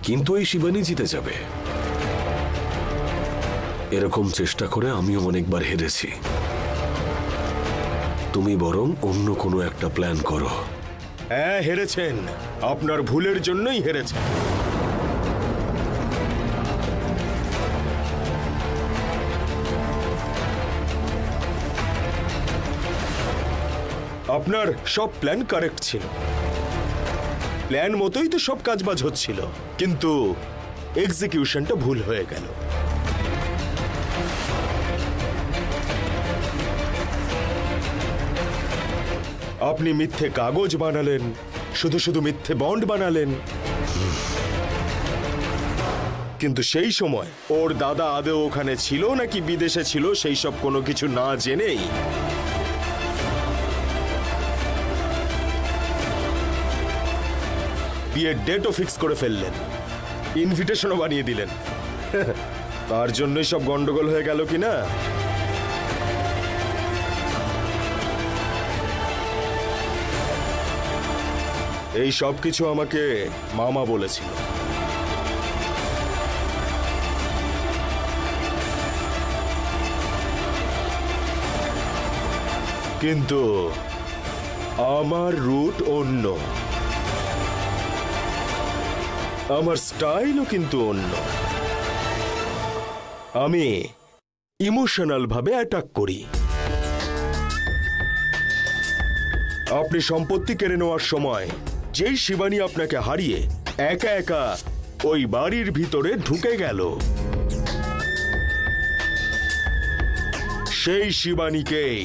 কিন্তু এই শিবানী জিতে যাবে এরকম চেষ্টা করে আমিও অনেকবার হেরেছি। তুমি বরং অন্য কোনো একটা প্ল্যান করো। হ্যাঁ, হেরেছেন, আপনার ভুলের জন্যই হেরেছেন। আপনার সব প্ল্যান কারেক্ট ছিল, প্ল্যান মতোই তো সব কাজবাজ হচ্ছিল, কিন্তু এক্সিকিউশনটা ভুল হয়ে গেল। আপনি মিথ্যে কাগজ বানালেন, শুধু শুধু মিথ্যে বন্ড বানালেন, কিন্তু সেই সময় ওর দাদা আদৌ ওখানে ছিল নাকি বিদেশে ছিল সেই সব কোনো কিছু না জেনেই বিয়ের ডেটও ফিক্স করে ফেললেন, ইনভিটেশনও বানিয়ে দিলেন। তার জন্যই সব গন্ডগোল হয়ে গেল কিনা? এই সব কিছু আমাকে মামা বলেছিল। কিন্তু আমার রুট অন্য, আমার স্টাইলও কিন্তু অন্য। আমি ইমোশনাল ভাবে অ্যাটাক করি। আপনি সম্পত্তি কেড়ে নেওয়ার সময় যেই শিবানী আপনাকে হারিয়ে একা একা ওই বাড়ির ভিতরে ঢুকে গেল, সেই শিবানীকেই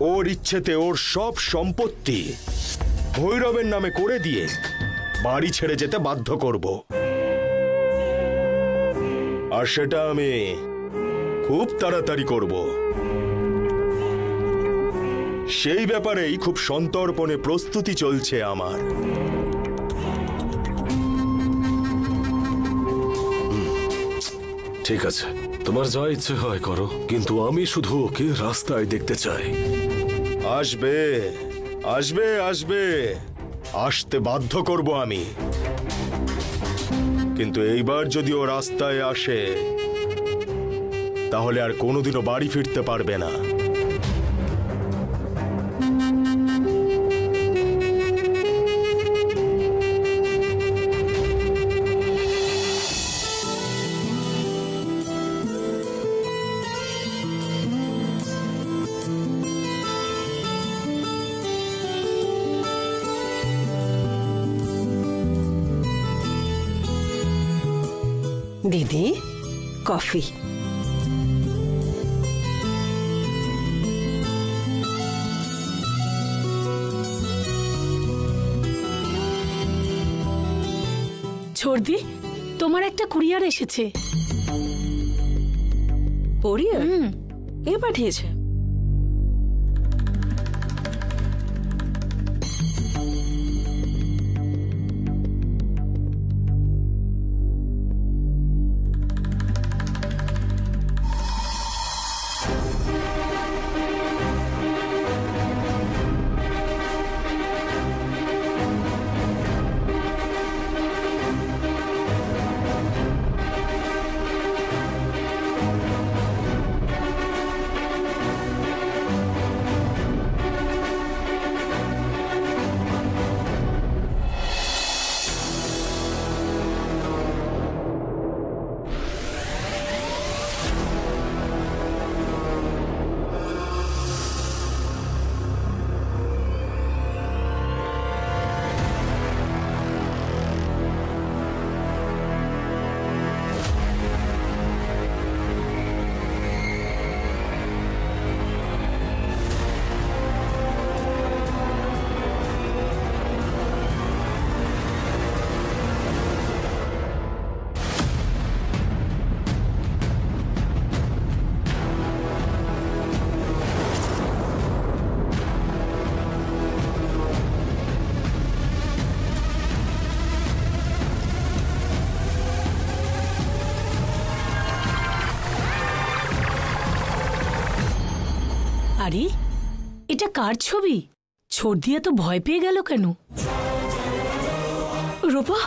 ওর ইচ্ছেতে ওর সব সম্পত্তি ভৈরবের নামে করে দিয়ে বাড়ি ছেড়ে যেতে বাধ্য করব। আর সেটা আমি খুব তাড়াতাড়ি করব। সেই ব্যাপারেই খুব সন্তর্পণে প্রস্তুতি চলছে আমার। ঠিক আছে, তোমার যা ইচ্ছে হয় করো, কিন্তু আমি শুধু ওকে রাস্তায় দেখতে চাই। আসবে আসবে আসবে, আসতে বাধ্য করব আমি। কিন্তু এইবার যদি ও রাস্তায় আসে তাহলে আর কোনোদিনও বাড়ি ফিরতে পারবে না। দিদি, কফি। ছোড়দি, তোমার একটা কুরিয়ার এসেছে। কুরিয়ার? কে পাঠিয়েছে? আরে, এটা কার ছবি? ছোড়দি এত ভয় পেয়ে গেল কেন? রূপা,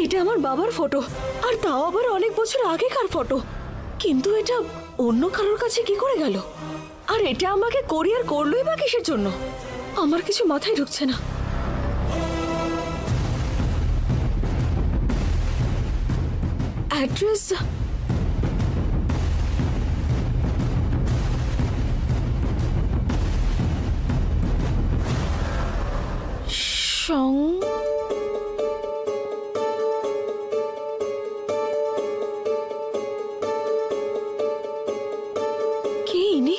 এটা আমার বাবার ফটো, আর তাও আবার অনেক বছর আগেকার ফটো। কিন্তু এটা অন্য কারোর কাছে কি করে গেল? আর এটা আমাকে কোরিয়ার করলোই বা কিসের জন্য? আমার কিছু মাথায় ঢুকছে না। অ্যাড্রেস সং কে ইনি?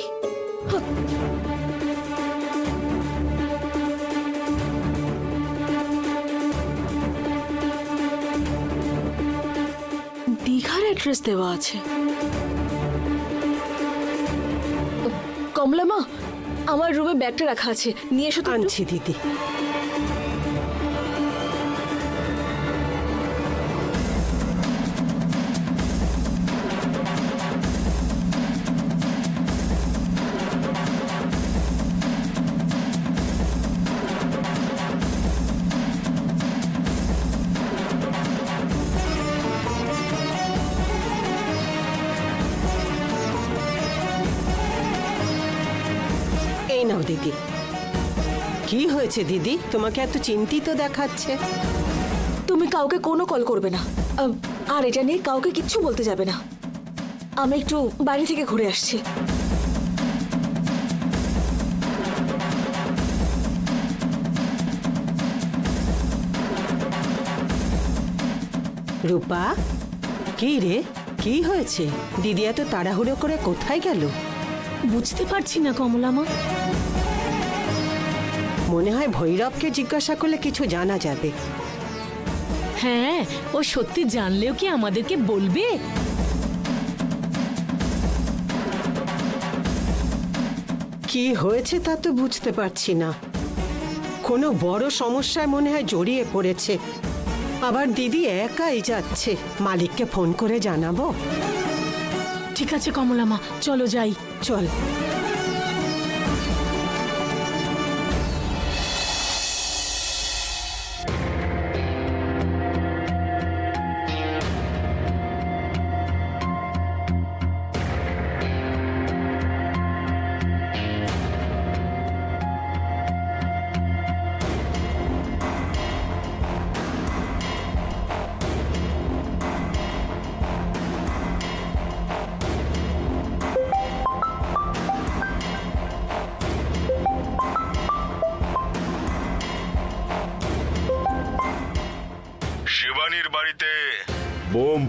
দীঘার অ্যাড্রেস দেওয়া আছে। কমলা মা, আমার রুমে ব্যাগটা রাখা আছে, নিয়ে এসো তো। আনছি দিদি। এই নাও দিদি। কি হয়েছে দিদি, তোমাকে এত চিন্তিত দেখাচ্ছে? তুমি কাউকে কোনো কল করবে না, আর এটা নিয়ে কাউকে কিচ্ছু বলতে যাবে না। আমি একটু বাড়ি থেকে ঘুরে আসছি। রূপা, কি রে, কি হয়েছে? দিদি এত তাড়াহুড়ো করে কোথায় গেল? বুঝতে পারছি না কমলা মা। মনে হয় ভৈরবকে জিজ্ঞাসা করলে কিছু জানা যাবে। হ্যাঁ, ও সত্যি জানলেও কি আমাদেরকে বলবে? কি হয়েছে তা তো বুঝতে পারছি না। কোনো বড় সমস্যায় মনে হয় জড়িয়ে পড়েছে। আবার দিদি একাই যাচ্ছে। মালিককে ফোন করে জানাবো। ঠিক আছে কমলা মা, চলো যাই। চল। শিবানীর বাড়িতে বোম